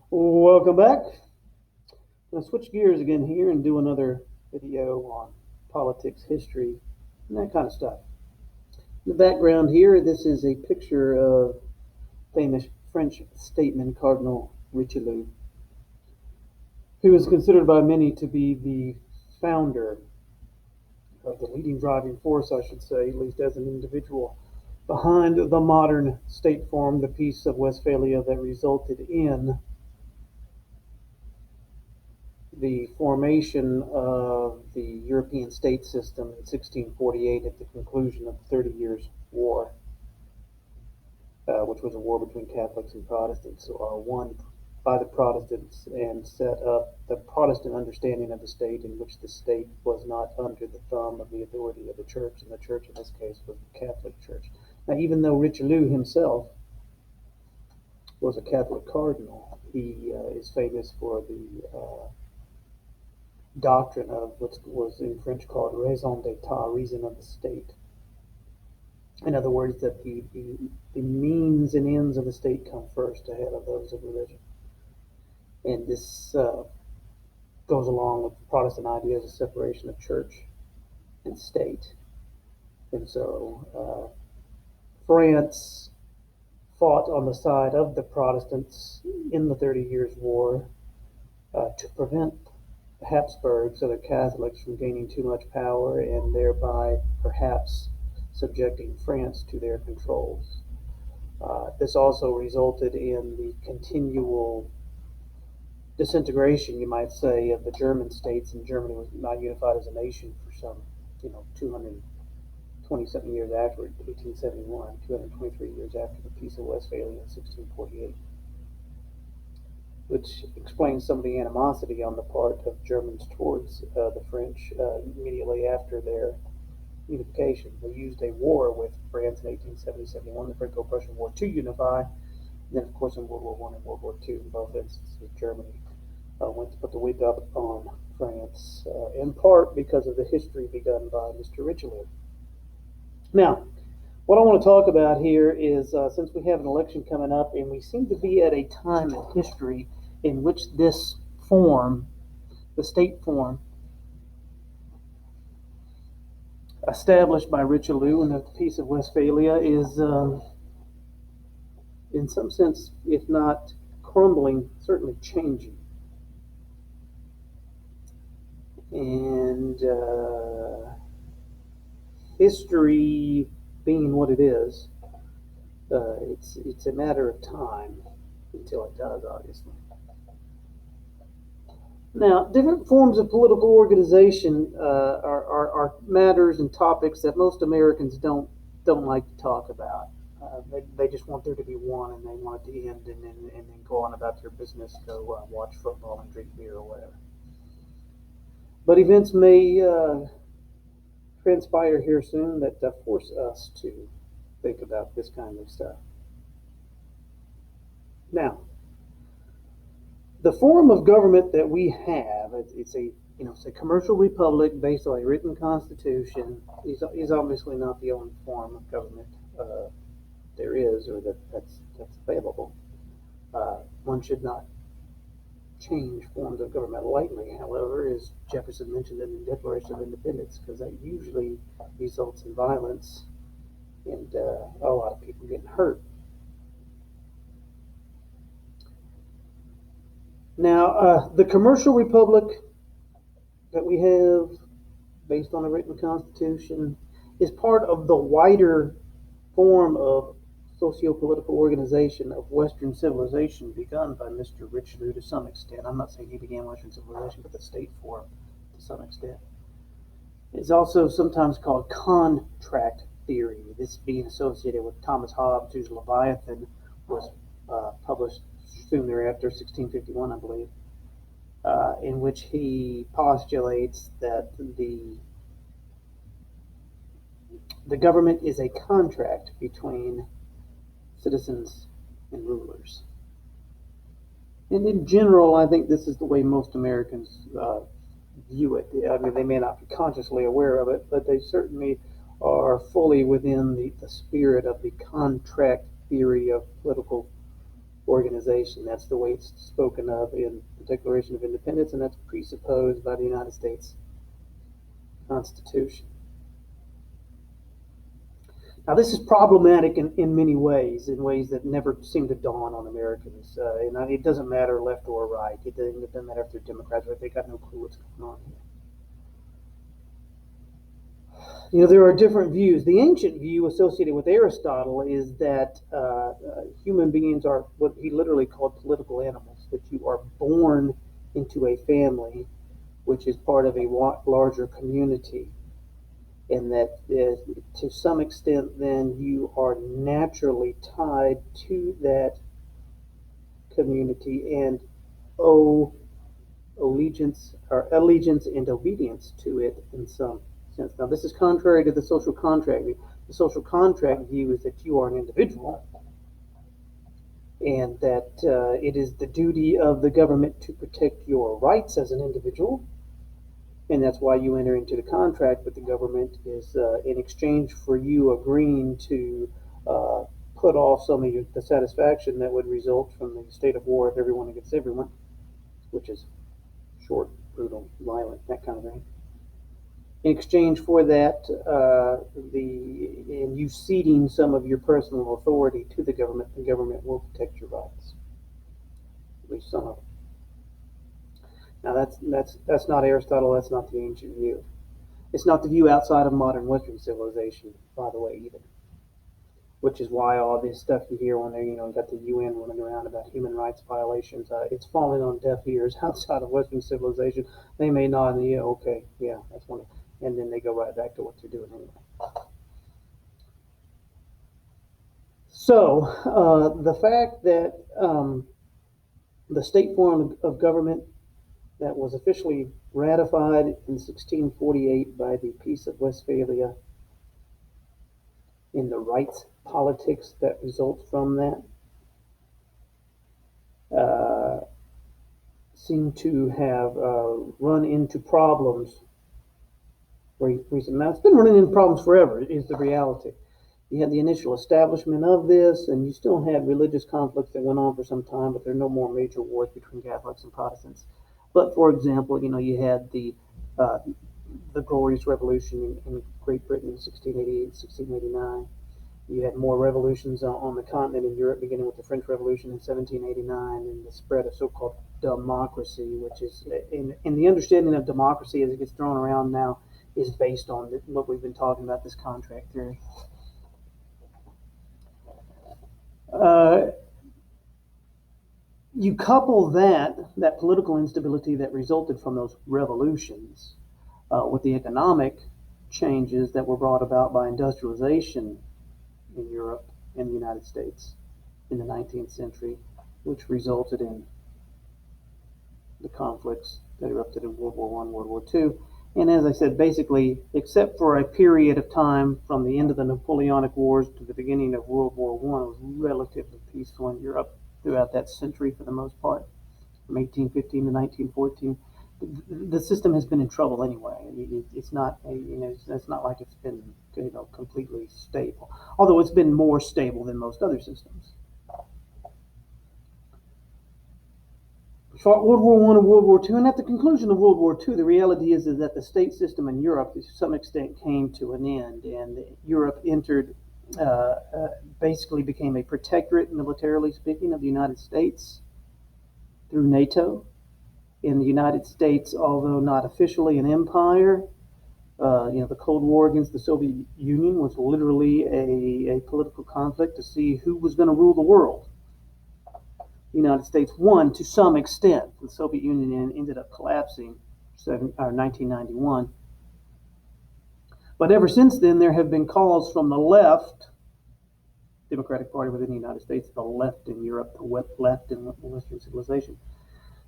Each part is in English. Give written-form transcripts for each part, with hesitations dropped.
Welcome back. I'm going to switch gears again here and do another video on politics, history, and that kind of stuff. In the background here, this is a picture of famous French statesman Cardinal Ritchielu, who is considered by many to be the founder of the leading driving force, I should say, at least as an individual, behind the modern state form, the Peace of Westphalia, that resulted in the formation of the European state system in 1648 at the conclusion of the 30 Years' War, which was a war between Catholics and Protestants, won by the Protestants and set up the Protestant understanding of the state, in which the state was not under the thumb of the authority of the church, and the church in this case was the Catholic Church. Now, even though Richelieu himself was a Catholic cardinal, he is famous for the doctrine of what was in French called raison d'etat, reason of the state. In other words, that the means and ends of the state come first ahead of those of religion. And this goes along with Protestant ideas of separation of church and state. And so France fought on the side of the Protestants in the 30 Years' War to prevent the Habsburgs, or the Catholics, from gaining too much power and thereby perhaps subjecting France to their controls. This also resulted in the continual disintegration, you might say, of the German states, and Germany was not unified as a nation for some, 220-something years after 1871, 223 years after the Peace of Westphalia in 1648. Which explains some of the animosity on the part of Germans towards the French immediately after their unification. They used a war with France in 1870-71, the Franco-Prussian War, to unify. And then, of course, in World War I and World War II, in both instances, Germany went to put the wig up on France, in part because of the history begun by Mr. Ritchielu. Now, what I want to talk about here is, since we have an election coming up, and we seem to be at a time in history in which this form, the state form, established by Richelieu in the Peace of Westphalia, is, in some sense, if not crumbling, certainly changing. And history being what it is, it's a matter of time until it does, obviously. Now, different forms of political organization are matters and topics that most Americans don't like to talk about. They just want there to be one, and they want it to end, and then go on about their business, go watch football and drink beer or whatever. But events may transpire here soon that force us to think about this kind of stuff. Now, the form of government that we have, it's a commercial republic based on a written constitution, is obviously not the only form of government there is, or that's available. One should not change forms of government lightly, however, as Jefferson mentioned in the Declaration of Independence, because that usually results in violence and a lot of people getting hurt. Now, the commercial republic that we have, based on a written constitution, is part of the wider form of socio-political organization of Western civilization begun by Mr. Richelieu to some extent. I'm not saying he began Western civilization, but the state form to some extent. It's also sometimes called contract theory, this being associated with Thomas Hobbes, whose Leviathan was published soon thereafter, 1651, I believe, in which he postulates that the government is a contract between citizens and rulers. And in general, I think this is the way most Americans view it. I mean, they may not be consciously aware of it, but they certainly are fully within the spirit of the contract theory of political organization. That's the way it's spoken of in the Declaration of Independence, and that's presupposed by the United States Constitution. Now, this is problematic in many ways, in ways that never seem to dawn on Americans. And it doesn't matter left or right. It doesn't matter if they're Democrats or if they got no clue what's going on here. You know, there are different views. The ancient view associated with Aristotle is that human beings are what he literally called political animals, that you are born into a family, which is part of a larger community, and that to some extent then you are naturally tied to that community and owe allegiance and obedience to it in some sense. Now, this is contrary to the social contract view. The social contract view is that you are an individual and that it is the duty of the government to protect your rights as an individual, and that's why you enter into the contract with the government is in exchange for you agreeing to put off some of the satisfaction that would result from the state of war if everyone against everyone, which is short, brutal, violent, that kind of thing. In exchange for that, and you ceding some of your personal authority to the government will protect your rights, at least some of them. Now, that's not Aristotle. That's not the ancient view. It's not the view outside of modern Western civilization, by the way, either. Which is why all this stuff you hear when they, got the UN running around about human rights violations, it's falling on deaf ears outside of Western civilization. They may nod and okay, yeah, that's one, and then they go right back to what they're doing anyway. So the fact that the state form of government that was officially ratified in 1648 by the Peace of Westphalia, in the rights politics that results from that, seem to have run into problems. Now, it's been running into problems forever, is the reality. You had the initial establishment of this, and you still had religious conflicts that went on for some time, but there are no more major wars between Catholics and Protestants. But, for example, you had the Glorious Revolution in Great Britain in 1688, 1689. You had more revolutions on the continent in Europe, beginning with the French Revolution in 1789, and the spread of so-called democracy, which is, in the understanding of democracy as it gets thrown around now, is based on what we've been talking about, this contract theory. You couple that political instability that resulted from those revolutions with the economic changes that were brought about by industrialization in Europe and the United States in the 19th century, which resulted in the conflicts that erupted in World War I, World War II. And as I said, basically, except for a period of time from the end of the Napoleonic Wars to the beginning of World War I, it was relatively peaceful in Europe throughout that century for the most part, from 1815 to 1914. The system has been in trouble anyway. It's not it's not like it's been completely stable, although it's been more stable than most other systems. Fought World War I and World War II, and at the conclusion of World War II, the reality is that the state system in Europe, to some extent, came to an end, and Europe entered, basically became a protectorate, militarily speaking, of the United States through NATO. In the United States, although not officially an empire, the Cold War against the Soviet Union was literally a political conflict to see who was going to rule the world. The United States won to some extent. The Soviet Union ended up collapsing in 1991. But ever since then, there have been calls from the left, Democratic Party within the United States, the left in Europe, the left in Western civilization,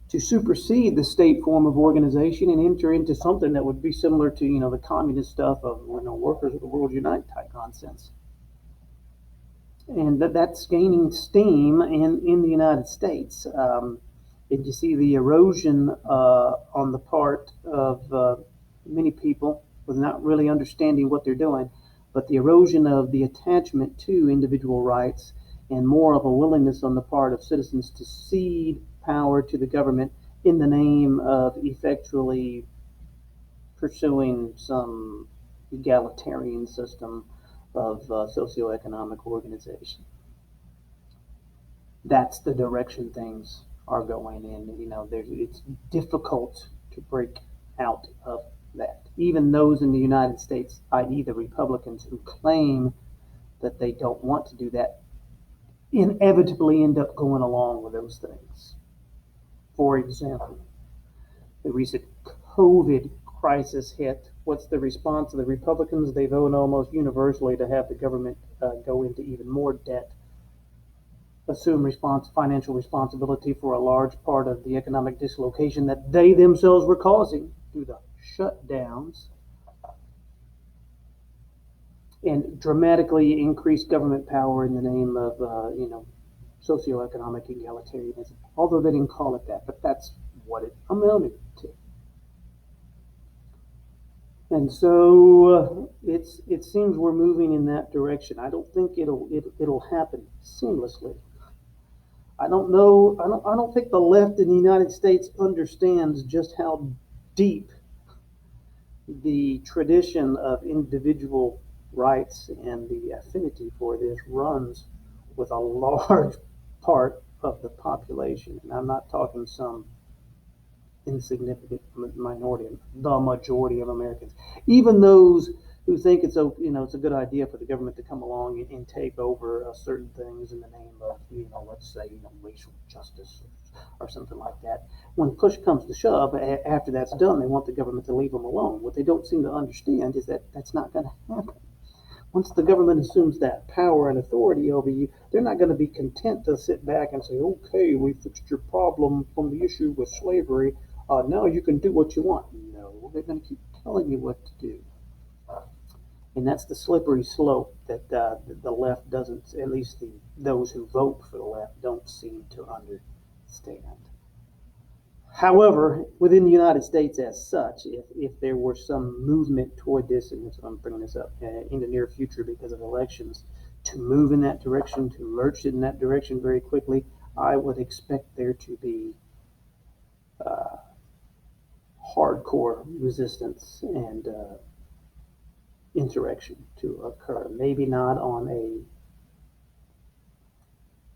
to supersede the state form of organization and enter into something that would be similar to, the communist stuff of, workers of the world unite type nonsense. And that's gaining steam in the United States. And you see the erosion on the part of many people without really understanding what they're doing, but the erosion of the attachment to individual rights and more of a willingness on the part of citizens to cede power to the government in the name of effectually pursuing some egalitarian system of socioeconomic organization. That's the direction things are going in. It's difficult to break out of that. Even those in the United States, i.e., the Republicans who claim that they don't want to do that, inevitably end up going along with those things. For example, the recent COVID crisis hit. What's the response of the Republicans? They vote almost universally to have the government go into even more debt, assume financial responsibility for a large part of the economic dislocation that they themselves were causing through the shutdowns, and dramatically increase government power in the name of, socioeconomic egalitarianism. Although they didn't call it that, but that's what it amounted to. And so it seems we're moving in that direction. I don't think it'll happen seamlessly. I don't know. I don't think the left in the United States understands just how deep the tradition of individual rights and the affinity for this runs with a large part of the population. And I'm not talking some insignificant minority, the majority of Americans. Even those who think it's a good idea for the government to come along and take over certain things in the name of let's say racial justice or something like that. When push comes to shove, after that's done, they want the government to leave them alone. What they don't seem to understand is that that's not going to happen. Once the government assumes that power and authority over you, they're not going to be content to sit back and say, okay, we fixed your problem from the issue with slavery. Now you can do what you want. No, they're going to keep telling you what to do. And that's the slippery slope that the left doesn't, at least those who vote for the left, don't seem to understand. However, within the United States as such, if there were some movement toward this, and I'm bringing this up in the near future because of elections, to move in that direction, to lurch in that direction very quickly, I would expect there to be hardcore resistance and insurrection to occur. Maybe not on a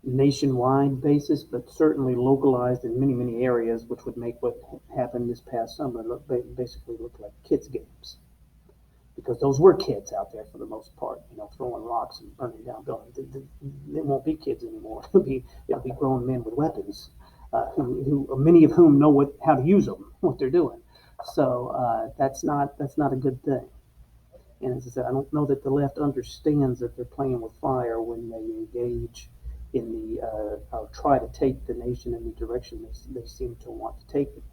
nationwide basis, but certainly localized in many, many areas, which would make what happened this past summer basically look like kids' games. Because those were kids out there for the most part, throwing rocks and burning down buildings. They won't be kids anymore. It'll be grown men with weapons, who many of whom know how to use them, what they're doing. So that's not a good thing. And as I said, I don't know that the left understands that they're playing with fire when they engage in the try to take the nation in the direction they seem to want to take it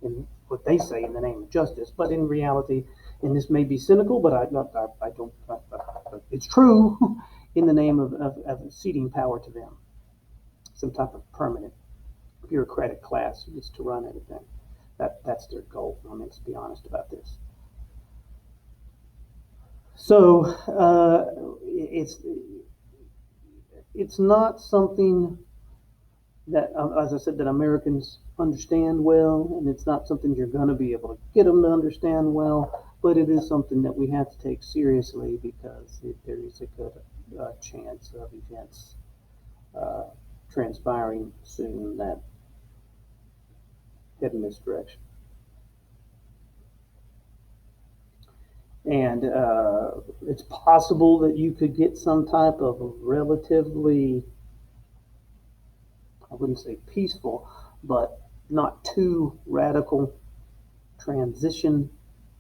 in what they say in the name of justice. But in reality, and this may be cynical, but it's true, in the name of ceding power to them, some type of permanent bureaucratic class who gets to run everything. That's their goal. Let's be honest about this. So it's not something that, as I said, that Americans understand well, and it's not something you're going to be able to get them to understand well, but it is something that we have to take seriously because there is a good chance of events transpiring soon that head in this direction. And it's possible that you could get some type of relatively, I wouldn't say peaceful, but not too radical transition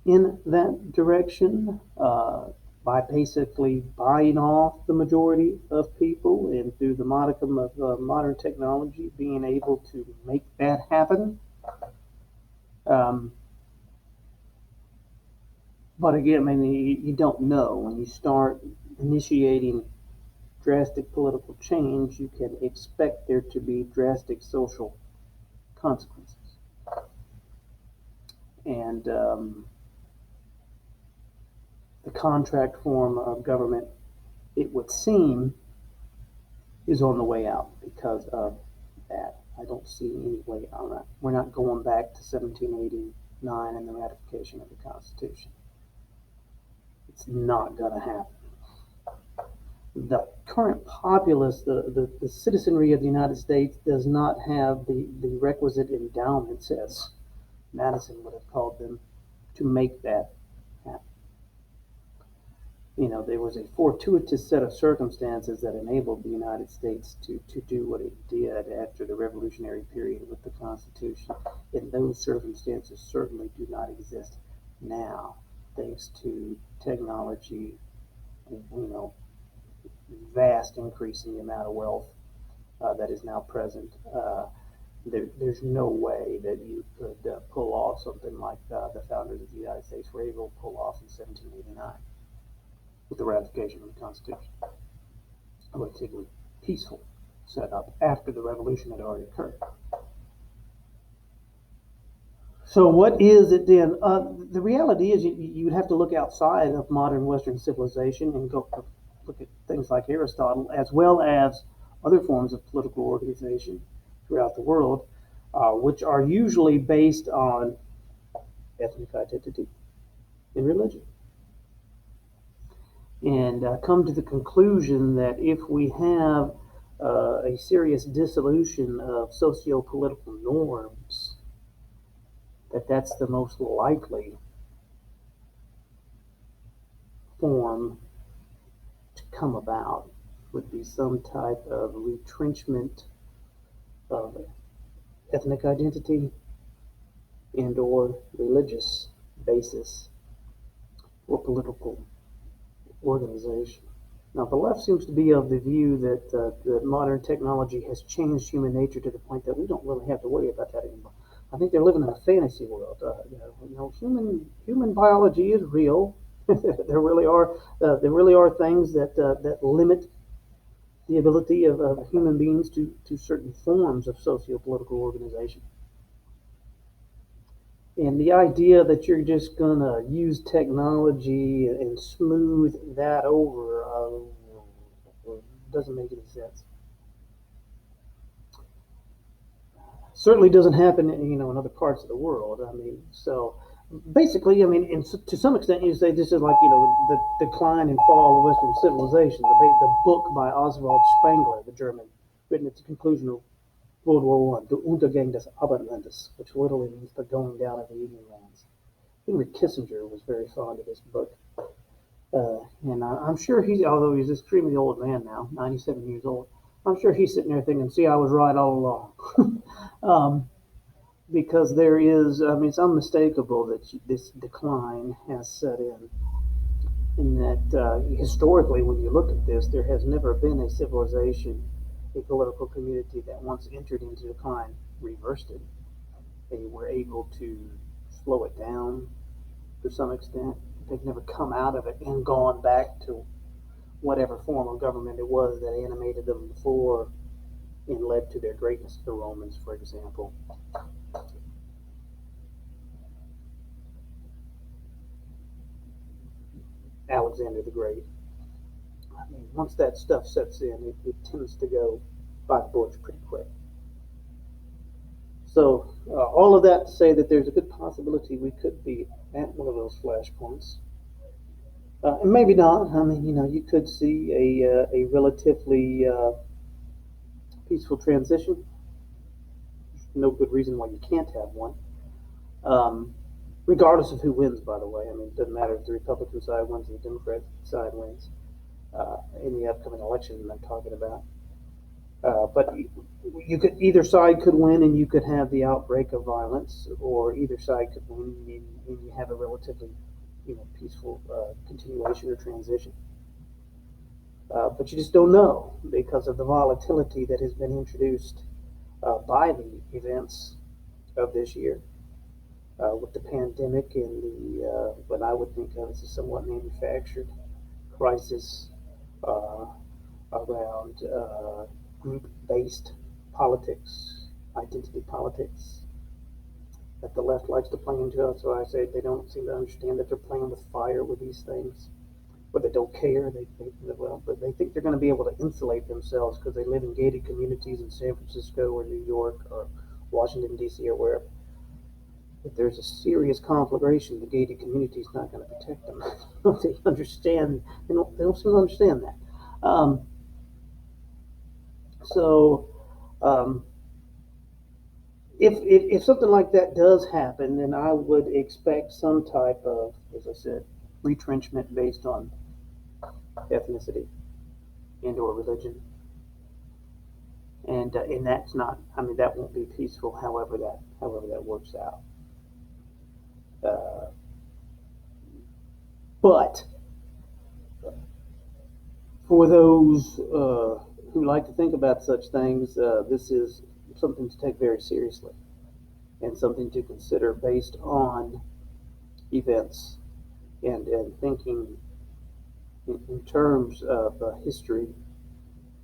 in that direction by basically buying off the majority of people, and through the modicum of modern technology being able to make that happen. But again, I mean, you don't know. When you start initiating drastic political change, you can expect there to be drastic social consequences. And the contract form of government, it would seem, is on the way out because of that. I don't see any way out of that. We're not going back to 1789 and the ratification of the Constitution. It's not going to happen. The current populace, the citizenry of the United States, does not have the requisite endowments, as Madison would have called them, to make that happen. There was a fortuitous set of circumstances that enabled the United States to do what it did after the Revolutionary period with the Constitution. And those circumstances certainly do not exist now, thanks to technology and, vast increase in the amount of wealth that is now present. There's no way that you could pull off something like the founders of the United States were able to pull off in 1789 with the ratification of the Constitution. A relatively peaceful setup after the revolution had already occurred. So what is it then? The reality is you would have to look outside of modern Western civilization and go look at things like Aristotle, as well as other forms of political organization throughout the world, which are usually based on ethnic identity and religion. And come to the conclusion that if we have a serious dissolution of socio-political norms, that's the most likely form to come about, would be some type of retrenchment of ethnic identity and or religious basis or political organization. Now, the left seems to be of the view that modern technology has changed human nature to the point that we don't really have to worry about that anymore. I think they're living in a fantasy world. Human biology is real. There really are things that limit the ability of human beings to certain forms of socio-political organization. And the idea that you're just going to use technology and smooth that over doesn't make any sense. Certainly doesn't happen, in other parts of the world. So basically, to some extent, you say this is like, the decline and fall of Western civilization. The book by Oswald Spengler, the German, written at the conclusion of World War I, Der Untergang des Abendlandes, which literally means the going down of the Union lands. Henry Kissinger was very fond of this book. And I'm sure although he's an extremely old man now, 97 years old, I'm sure he's sitting there thinking, see, I was right all along. Because there is, it's unmistakable that this decline has set in that historically, when you look at this, there has never been a civilization, a political community that once entered into decline reversed it. They were able to slow it down to some extent. They've never come out of it and gone back to whatever form of government it was that animated them before and led to their greatness. The Romans, for example. Alexander the Great. Once that stuff sets in, it tends to go by the boards pretty quick. So all of that to say that there's a good possibility we could be at one of those flashpoints. And maybe not. You could see a relatively peaceful transition. There's no good reason why you can't have one. Regardless of who wins, by the way. It doesn't matter if the Republican side wins or the Democrat side wins in the upcoming election that I'm talking about. But either side could win, and you could have the outbreak of violence, or either side could win, and you have a relatively, peaceful continuation or transition. But you just don't know because of the volatility that has been introduced by the events of this year. With the pandemic and the what I would think of as a somewhat manufactured crisis around group-based politics, identity politics, that the left likes to play into. So I say they don't seem to understand that they're playing with fire with these things. or they don't care. But they think they're going to be able to insulate themselves because they live in gated communities in San Francisco or New York or Washington D.C. or wherever. If there's a serious conflagration, the gated community is not going to protect them. They understand. They don't seem to understand that. So, um, if something like that does happen, then I would expect some type of, as I said, retrenchment based on ethnicity and or religion, and that's not. I mean, that won't be peaceful. However that works out. Uh, but for those who like to think about such things, this is something to take very seriously and something to consider based on events and thinking in terms of history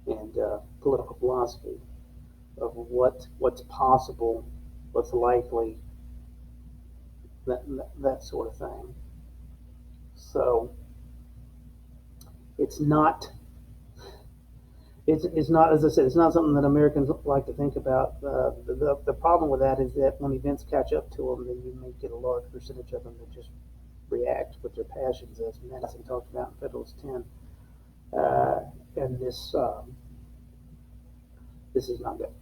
and political philosophy of what's possible, what's likely, that sort of thing. So it's not it's not, as I said, it's not something that Americans like to think about. The problem with that is that when events catch up to them, then you may get a large percentage of them that just react with their passions, as Madison talked about in Federalist 10. And this is not good.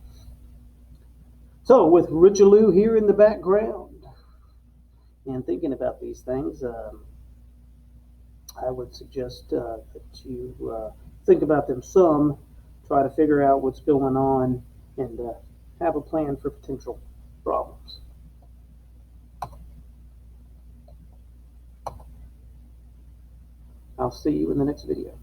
So, with Ritchielu here in the background and thinking about these things, I would suggest that you think about them some, try to figure out what's going on, and have a plan for potential problems. I'll see you in the next video.